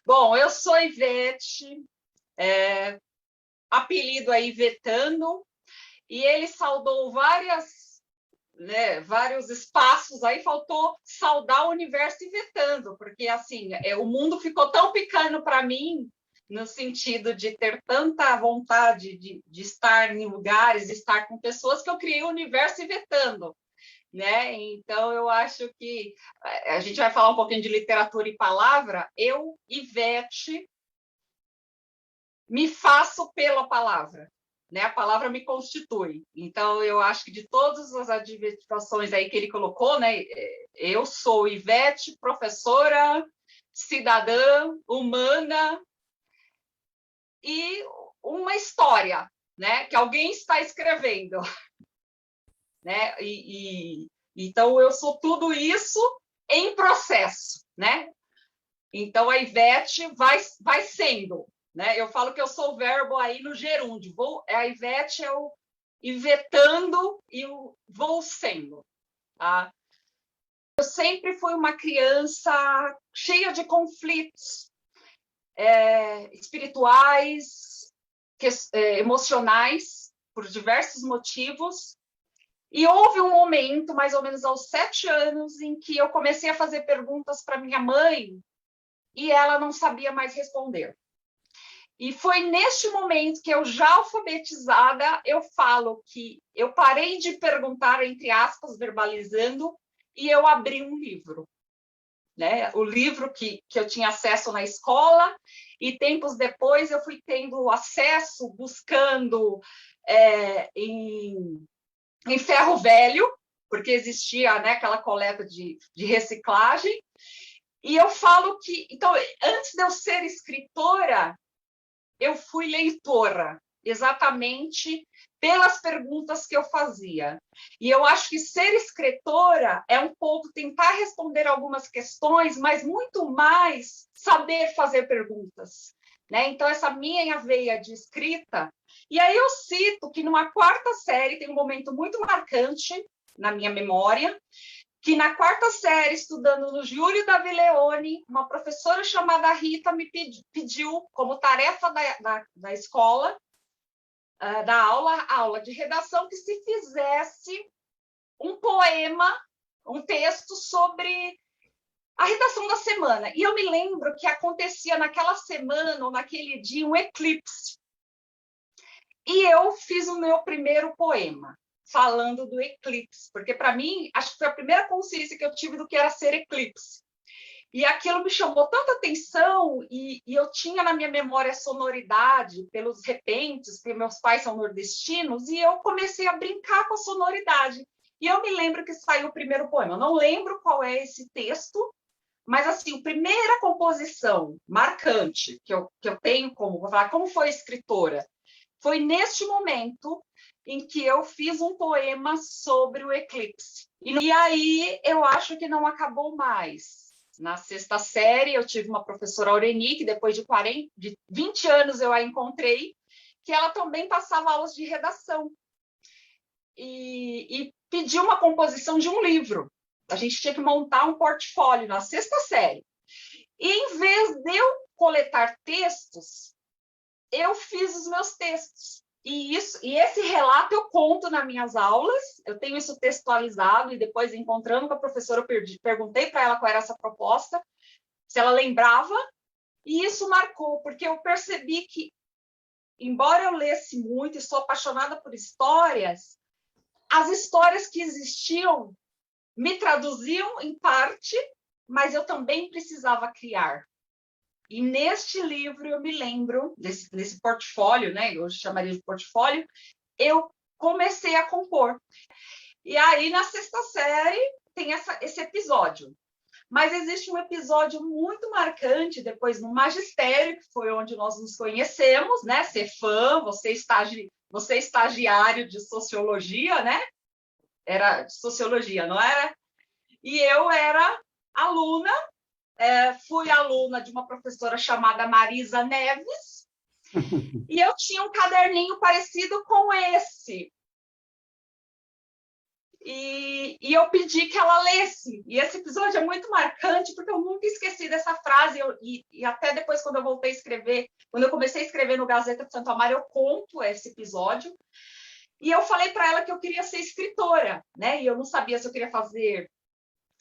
Bom, eu sou Ivete, apelido aí Ivetando, e ele saudou vários espaços, aí faltou saudar o universo Ivetando, porque assim, o mundo ficou tão pequeno para mim, no sentido de ter tanta vontade de estar em lugares, de estar com pessoas, que eu criei o universo Ivetando. Né? Então, eu acho que a gente vai falar um pouquinho de literatura e palavra. Eu, Ivete, me faço pela palavra, né? A palavra me constitui. Então, eu acho que de todas as adjetivações aí que ele colocou, né? Eu sou Ivete, professora, cidadã, humana e uma história, né? Que alguém está escrevendo. Né? Então, eu sou tudo isso em processo, né? Então, a Ivete vai sendo, né? Eu falo que eu sou o verbo aí no gerúndio. A Ivete é o ivetando e o vou sendo. Tá? Eu sempre fui uma criança cheia de conflitos espirituais, emocionais, por diversos motivos. E houve um momento, mais ou menos aos 7 anos, em que eu comecei a fazer perguntas para minha mãe e ela não sabia mais responder. E foi neste momento que eu, já alfabetizada, eu falo que eu parei de perguntar, entre aspas, verbalizando, e eu abri um livro. Né? O livro que eu tinha acesso na escola, e tempos depois eu fui tendo acesso, buscando em ferro velho, porque existia, né, aquela coleta de reciclagem. E eu falo que, então, antes de eu ser escritora, eu fui leitora, exatamente pelas perguntas que eu fazia. E eu acho que ser escritora é um pouco tentar responder algumas questões, mas muito mais saber fazer perguntas. Né? Então, essa minha veia de escrita. E aí eu cito que numa 4ª série tem um momento muito marcante na minha memória, que na 4ª série, estudando no Júlio da Vileone, uma professora chamada Rita me pediu, como tarefa da escola, da aula de redação, que se fizesse um poema, um texto sobre a redação da semana. E eu me lembro que acontecia naquela semana ou naquele dia um eclipse. E eu fiz o meu primeiro poema, falando do eclipse, porque para mim, acho que foi a primeira consciência que eu tive do que era ser eclipse. E aquilo me chamou tanta atenção, e eu tinha na minha memória a sonoridade, pelos repentes, porque meus pais são nordestinos, e eu comecei a brincar com a sonoridade. E eu me lembro que saiu o primeiro poema. Eu não lembro qual é esse texto, mas, assim, a primeira composição marcante que eu tenho vou falar, como foi escritora, foi neste momento em que eu fiz um poema sobre o eclipse. E aí eu acho que não acabou mais. Na 6ª série, eu tive uma professora Aureni, que depois de 20 anos eu a encontrei, que ela também passava aulas de redação. E pediu uma composição de um livro. A gente tinha que montar um portfólio na 6ª série. E em vez de eu coletar textos, eu fiz os meus textos. E esse relato eu conto nas minhas aulas, eu tenho isso textualizado, e depois, encontrando com a professora, eu perguntei para ela qual era essa proposta, se ela lembrava, e isso marcou, porque eu percebi que, embora eu lesse muito e sou apaixonada por histórias, as histórias que existiam me traduziam em parte, mas eu também precisava criar. E neste livro eu me lembro, desse portfólio, né? Eu chamaria de portfólio, eu comecei a compor. E aí, na 6ª série, tem esse episódio. Mas existe um episódio muito marcante depois no magistério, que foi onde nós nos conhecemos, né? Ser fã, você estagiário de sociologia, né? Era de sociologia, não era? E eu era aluna, fui aluna de uma professora chamada Marisa Neves, e eu tinha um caderninho parecido com esse. e eu pedi que ela lesse. E esse episódio é muito marcante, porque eu nunca esqueci dessa frase. E até depois, quando eu voltei a escrever, quando eu comecei a escrever no Gazeta de Santo Amaro, eu conto esse episódio. E eu falei para ela que eu queria ser escritora, né? E eu não sabia se eu queria fazer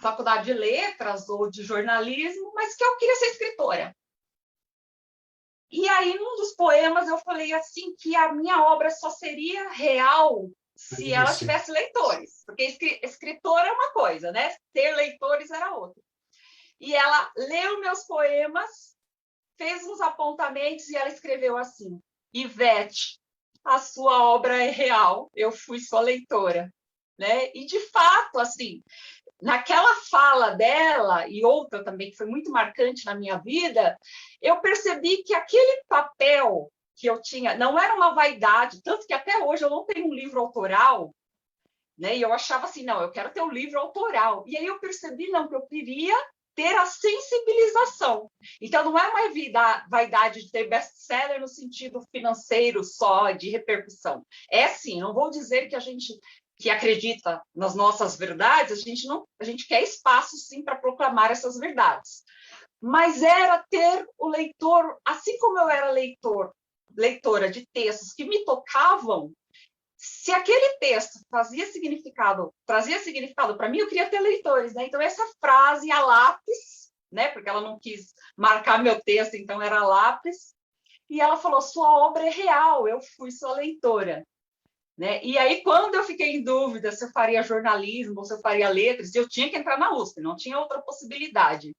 faculdade de letras ou de jornalismo, mas que eu queria ser escritora. E aí, num dos poemas, eu falei assim que a minha obra só seria real se ela tivesse leitores, porque escritora é uma coisa, né? Ter leitores era outra. E ela leu meus poemas, fez uns apontamentos e ela escreveu assim: Ivete, a sua obra é real, eu fui sua leitora, né? E de fato, assim, naquela fala dela e outra também que foi muito marcante na minha vida, eu percebi que aquele papel que eu tinha não era uma vaidade, tanto que até hoje eu não tenho um livro autoral, né? E eu achava assim, não, eu quero ter um livro autoral. E aí eu percebi, não, que eu queria ter a sensibilização. Então, não é uma vaidade de ter best-seller no sentido financeiro só, de repercussão. É sim, não vou dizer que a gente que acredita nas nossas verdades, a gente quer espaço sim para proclamar essas verdades. Mas era ter o leitor, assim como eu era leitora de textos que me tocavam, se aquele texto trazia significado para mim, eu queria ter leitores, né? Então essa frase a lápis, né? Porque ela não quis marcar meu texto, então era lápis. E ela falou: sua obra é real, eu fui sua leitora. Né? E aí, quando eu fiquei em dúvida se eu faria jornalismo ou se eu faria letras, eu tinha que entrar na USP, não tinha outra possibilidade.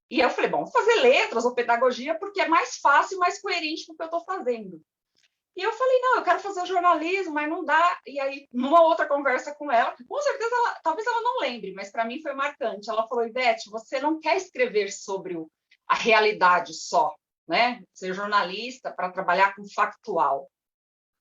E eu falei, bom, vou fazer letras ou pedagogia porque é mais fácil e mais coerente com o que eu estou fazendo. E eu falei, não, eu quero fazer jornalismo, mas não dá. E aí, numa outra conversa com ela, que com certeza, talvez ela não lembre, mas para mim foi marcante. Ela falou, Ivete, você não quer escrever sobre a realidade só, né? Ser jornalista para trabalhar com factual.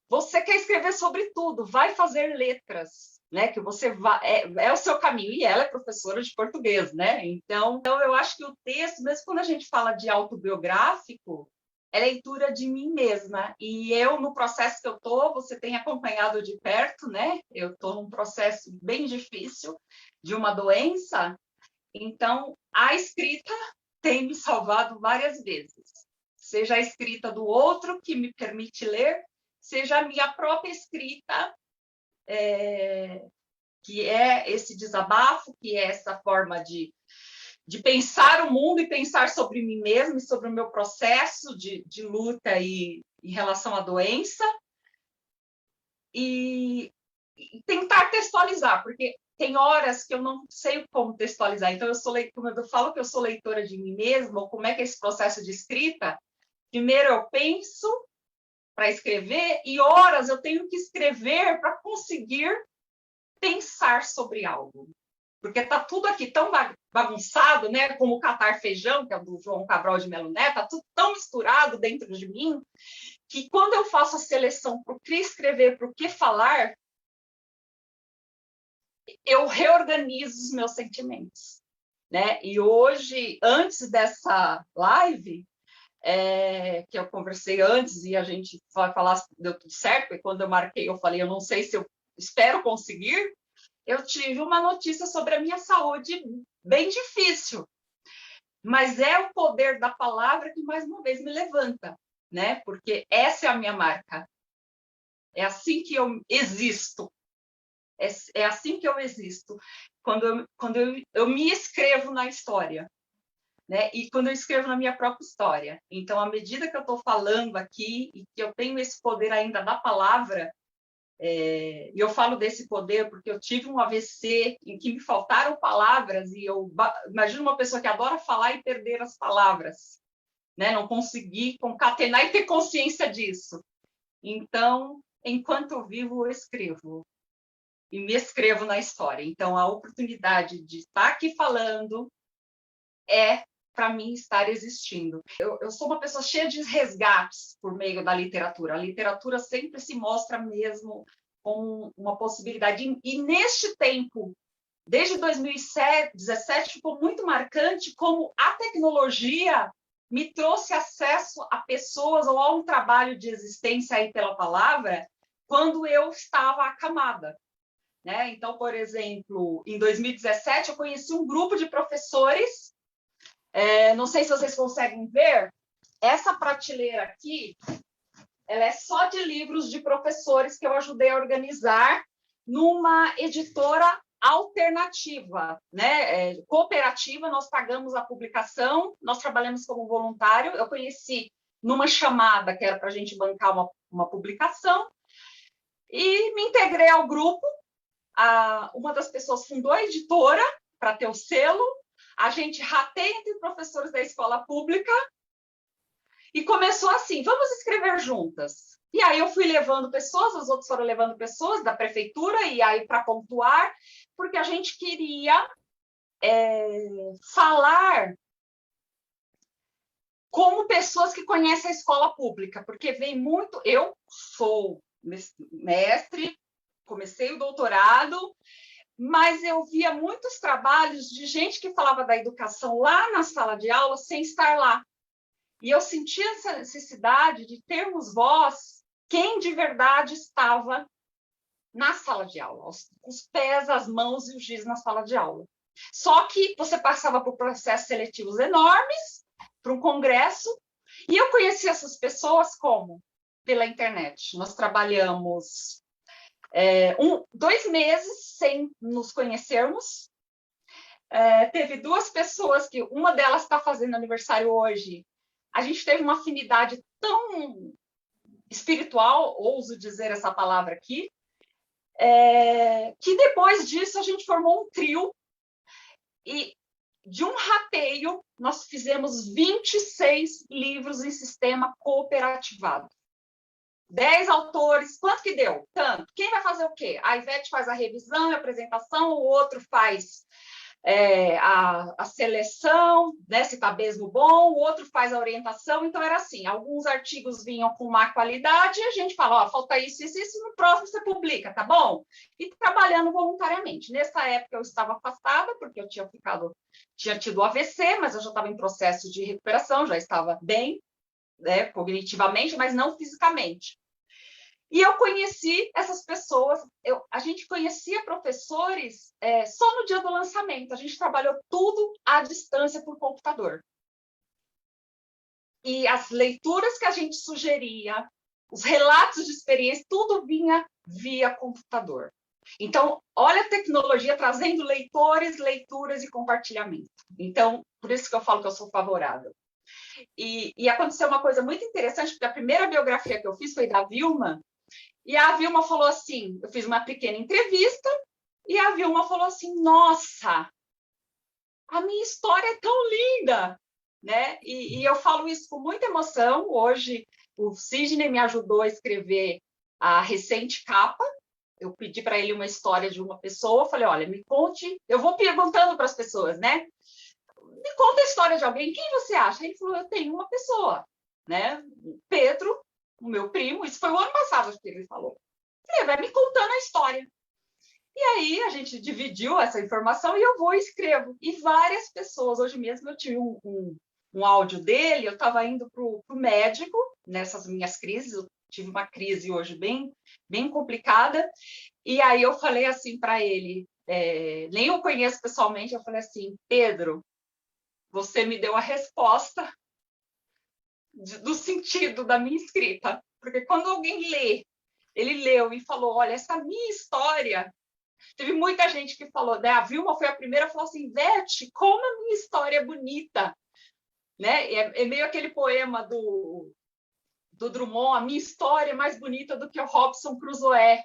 Você quer escrever sobre tudo, vai fazer letras, né? Que você vai, é o seu caminho. E ela é professora de português, né? Então, eu acho que o texto, mesmo quando a gente fala de autobiográfico, é leitura de mim mesma. E eu, no processo que eu estou, você tem acompanhado de perto, né? Eu estou num processo bem difícil de uma doença. Então, a escrita tem me salvado várias vezes. Seja a escrita do outro, que me permite ler, seja a minha própria escrita, que é esse desabafo, que é essa forma de pensar o mundo e pensar sobre mim mesma e sobre o meu processo de luta em relação à doença, e tentar textualizar, porque tem horas que eu não sei como textualizar. Então, como eu falo que eu sou leitora de mim mesma, ou como é que é esse processo de escrita, primeiro eu penso para escrever, e horas eu tenho que escrever para conseguir pensar sobre algo. Porque está tudo aqui tão bagunçado, né? Como o catar feijão, que é do João Cabral de Melo Neto, está tudo tão misturado dentro de mim, que quando eu faço a seleção para o que escrever, para o que falar, eu reorganizo os meus sentimentos. Né? E hoje, antes dessa live, que eu conversei antes e a gente vai falar se deu tudo certo, e quando eu marquei, eu falei, eu não sei se eu espero conseguir, eu tive uma notícia sobre a minha saúde bem difícil, mas é o poder da palavra que mais uma vez me levanta, né? Porque essa é a minha marca, é assim que eu existo, é assim que eu existo, quando eu me escrevo na história. Né? E quando eu escrevo na minha própria história. Então, à medida que eu estou falando aqui e que eu tenho esse poder ainda da palavra, e eu falo desse poder porque eu tive um AVC em que me faltaram palavras e eu imagino uma pessoa que adora falar e perder as palavras, né? Não conseguir concatenar e ter consciência disso. Então, enquanto eu vivo, eu escrevo. E me escrevo na história. Então, a oportunidade de estar aqui falando é para mim estar existindo. Eu sou uma pessoa cheia de resgates por meio da literatura. A literatura sempre se mostra mesmo como uma possibilidade. E neste tempo, desde 2017, ficou muito marcante como a tecnologia me trouxe acesso a pessoas ou a um trabalho de existência aí pela palavra quando eu estava acamada. né? Então, por exemplo, em 2017, eu conheci um grupo de professores, não sei se vocês conseguem ver, essa prateleira aqui, ela é só de livros de professores que eu ajudei a organizar numa editora alternativa, né? Cooperativa, nós pagamos a publicação, nós trabalhamos como voluntário, eu conheci numa chamada que era para a gente bancar uma publicação, e me integrei ao grupo. Uma das pessoas fundou a editora para ter o selo, a gente rateia entre professores da escola pública, e começou assim, vamos escrever juntas. E aí eu fui levando pessoas, os outros foram levando pessoas da prefeitura, e aí para pontuar, porque a gente queria falar como pessoas que conhecem a escola pública, porque vem muito... Eu sou mestre, comecei o doutorado, mas eu via muitos trabalhos de gente que falava da educação lá na sala de aula sem estar lá. E eu sentia essa necessidade de termos voz, quem de verdade estava na sala de aula, os pés, as mãos e o giz na sala de aula. Só que você passava por processos seletivos enormes, para um congresso, e eu conheci essas pessoas como? Pela internet. Nós trabalhamos 2 meses sem nos conhecermos. Teve 2 pessoas que uma delas está fazendo aniversário hoje. A gente teve uma afinidade tão espiritual, ouso dizer essa palavra aqui, que depois disso a gente formou um trio, e de um rateio nós fizemos 26 livros em sistema cooperativado. 10 autores, quanto que deu? Tanto. Quem vai fazer o quê? A Ivete faz a revisão, a apresentação, o outro faz a seleção, né, se está mesmo bom, o outro faz a orientação. Então, era assim, alguns artigos vinham com má qualidade, e a gente fala, ó, falta isso, isso, isso, no próximo você publica, tá bom? E trabalhando voluntariamente. Nessa época, eu estava afastada, porque eu tinha tido AVC, mas eu já estava em processo de recuperação, já estava bem, né, cognitivamente, mas não fisicamente. E eu conheci essas pessoas, a gente conhecia professores só no dia do lançamento, a gente trabalhou tudo à distância por computador. E as leituras que a gente sugeria, os relatos de experiência, tudo vinha via computador. Então, olha a tecnologia trazendo leitores, leituras e compartilhamento. Então, por isso que eu falo que eu sou favorável. E aconteceu uma coisa muito interessante, porque a primeira biografia que eu fiz foi da Vilma, e a Vilma falou assim, eu fiz uma pequena entrevista, e a Vilma falou assim, nossa, a minha história é tão linda, né? E eu falo isso com muita emoção. Hoje, o Sidney me ajudou a escrever a recente capa. Eu pedi para ele uma história de uma pessoa, falei, olha, me conte, eu vou perguntando para as pessoas, né? Me conta a história de alguém, quem você acha? Ele falou, eu tenho uma pessoa, né? Pedro, o meu primo, isso foi o ano passado que ele falou. Ele vai me contando a história. E aí a gente dividiu essa informação e eu vou e escrevo. E várias pessoas, hoje mesmo eu tive um áudio dele, eu estava indo para o médico nessas minhas crises, eu tive uma crise hoje bem, bem complicada, e aí eu falei assim para ele, nem eu conheço pessoalmente, eu falei assim, Pedro, você me deu a resposta do sentido da minha escrita, porque quando alguém lê, ele leu e falou, olha, essa minha história, teve muita gente que falou, né? A Vilma foi a primeira, falou assim, Vete, como a minha história é bonita, né? É meio aquele poema do Drummond, a minha história é mais bonita do que o Robinson Crusoe,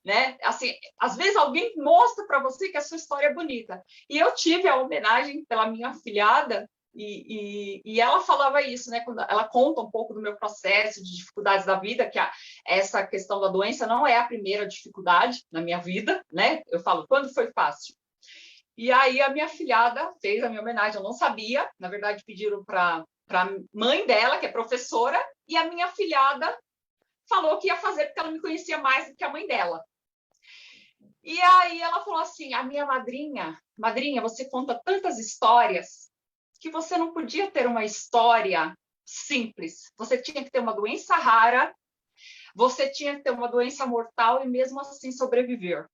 né? Assim, às vezes alguém mostra para você que a sua história é bonita. E eu tive a homenagem pela minha afilhada, e ela falava isso, né? Quando ela conta um pouco do meu processo de dificuldades da vida, que essa questão da doença não é a primeira dificuldade na minha vida, né? Eu falo, quando foi fácil? E aí a minha afilhada fez a minha homenagem, eu não sabia, na verdade pediram para a mãe dela, que é professora, e a minha afilhada falou que ia fazer porque ela me conhecia mais do que a mãe dela. E aí ela falou assim, a minha madrinha, você conta tantas histórias que você não podia ter uma história simples. Você tinha que ter uma doença rara, você tinha que ter uma doença mortal e mesmo assim sobreviver.